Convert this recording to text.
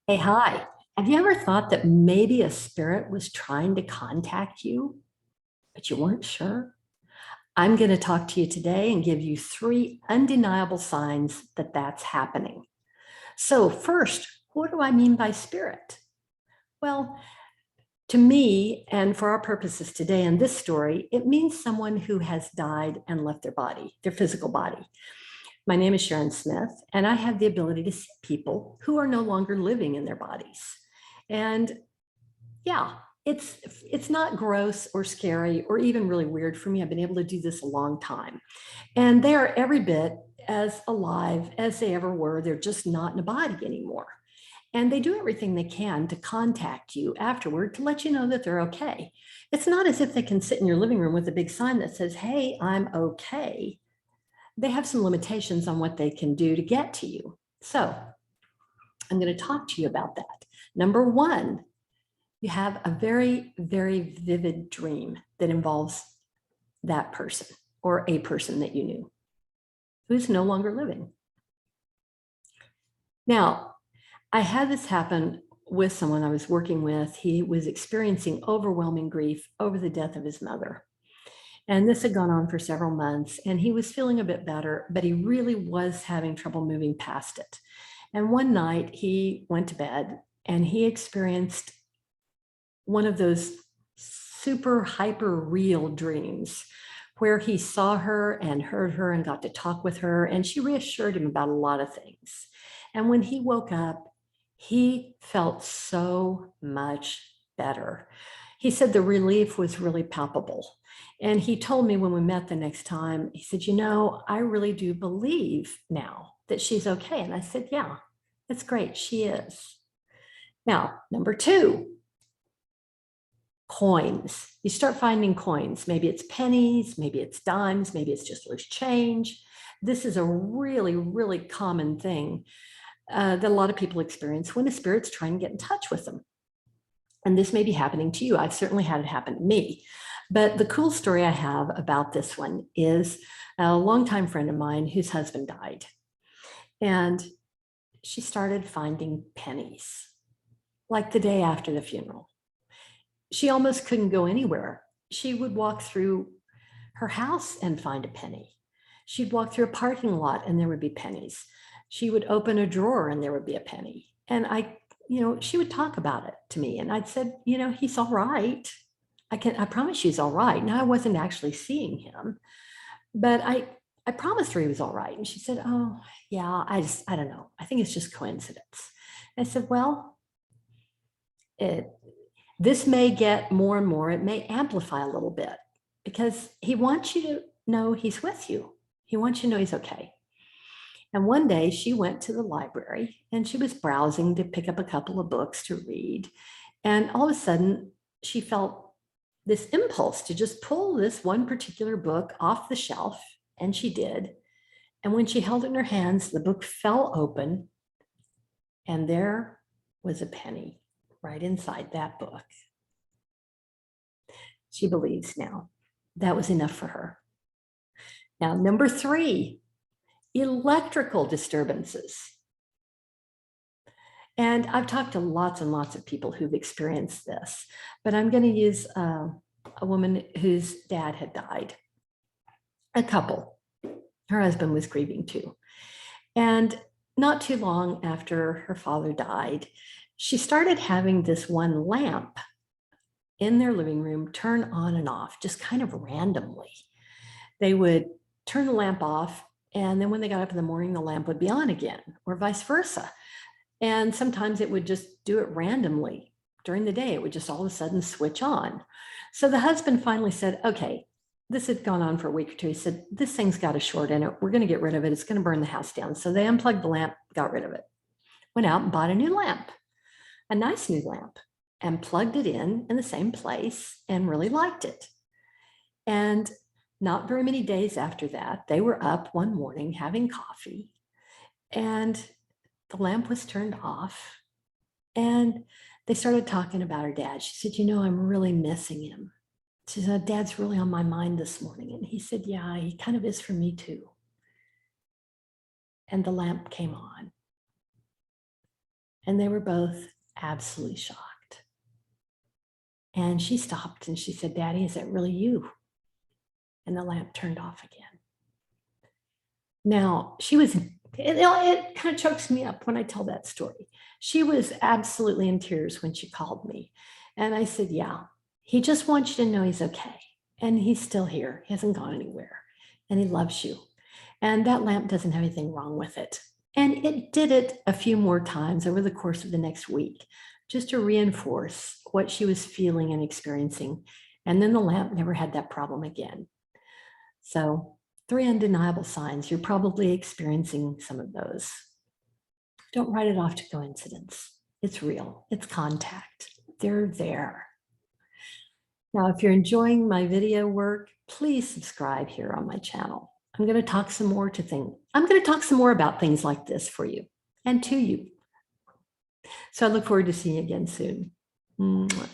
Hey, hi. Have you ever thought that maybe a spirit was trying to contact you, but you weren't sure? I'm going to talk to you today and give you three undeniable signs that that's happening. So, first, what do I mean by spirit? Well, to me, and for our purposes today in this story, it means someone who has died and left their body, their physical body. My name is Sharon Smith, and I have the ability to see people who are no longer living in their bodies. And yeah, it's not gross or scary or even really weird for me. I've been able to do this a long time. And they are every bit as alive as they ever were. They're just not in a body anymore. And they do everything they can to contact you afterward to let you know that they're okay. It's not as if they can sit in your living room with a big sign that says, "Hey, I'm okay." They have some limitations on what they can do to get to you. So I'm going to talk to you about that. Number one, you have a very, very vivid dream that involves that person or a person that you knew who's no longer living. Now, I had this happen with someone I was working with. He was experiencing overwhelming grief over the death of his mother. And this had gone on for several months, and he was feeling a bit better, but he really was having trouble moving past it. And one night he went to bed and he experienced one of those super hyper real dreams where he saw her and heard her and got to talk with her, and she reassured him about a lot of things. And when he woke up, he felt so much better. He said the relief was really palpable. And he told me when we met the next time, he said, I really do believe now that she's okay. And I said, yeah, that's great. She is. Now, number two, coins. You start finding coins. Maybe it's pennies, maybe it's dimes, maybe it's just loose change. This is a really, really common thing that a lot of people experience when a spirit's trying to get in touch with them. And this may be happening to you. I've certainly had it happen to me. But the cool story I have about this one is a longtime friend of mine whose husband died. And she started finding pennies like the day after the funeral. She almost couldn't go anywhere. She would walk through her house and find a penny. She'd walk through a parking lot and there would be pennies. She would open a drawer and there would be a penny. And she would talk about it to me. And I'd said, he's all right. I promise you he's all right. Now I wasn't actually seeing him, but I promised her he was all right. And she said, "Oh, yeah, I don't know. I think it's just coincidence." I said, "Well, this may get more and more, it may amplify a little bit because he wants you to know he's with you. He wants you to know he's okay." And one day she went to the library and she was browsing to pick up a couple of books to read. And all of a sudden, she felt this impulse to just pull this one particular book off the shelf. And she did. And when she held it in her hands, the book fell open and there was a penny right inside that book. She believes now. That was enough for her. Now, number three, electrical disturbances. And I've talked to lots and lots of people who've experienced this, but I'm going to use a woman whose dad had died. A couple. Her husband was grieving too. And not too long after her father died, she started having this one lamp in their living room turn on and off, just kind of randomly. They would turn the lamp off, and then when they got up in the morning, the lamp would be on again, or vice versa. And sometimes it would just do it randomly during the day. It would just all of a sudden switch on. So the husband finally said, "Okay, this had gone on for a week or two." He said, "This thing's got a short in it. We're going to get rid of it. It's going to burn the house down." So they unplugged the lamp, got rid of it, went out and bought a new lamp, a nice new lamp, and plugged it in the same place and really liked it. And not very many days after that, they were up one morning having coffee and the lamp was turned off. And they started talking about her dad. She said, "I'm really missing him." She said, "Dad's really on my mind this morning." And he said, "Yeah, he kind of is for me too." And the lamp came on. And they were both absolutely shocked. And she stopped and she said, Daddy, is that really you? And the lamp turned off again. Now, it kind of chokes me up when I tell that story. She was absolutely in tears when she called me. And I said, yeah, he just wants you to know he's okay. And he's still here. He hasn't gone anywhere. And he loves you. And that lamp doesn't have anything wrong with it. And it did it a few more times over the course of the next week, just to reinforce what she was feeling and experiencing. And then the lamp never had that problem again. So 3 undeniable signs. You're probably experiencing some of those. Don't write it off to coincidence. It's real. It's contact. They're there. Now, if you're enjoying my video work, please subscribe here on my channel. I'm going to talk some more about things like this for you and to you. So I look forward to seeing you again soon. Mwah.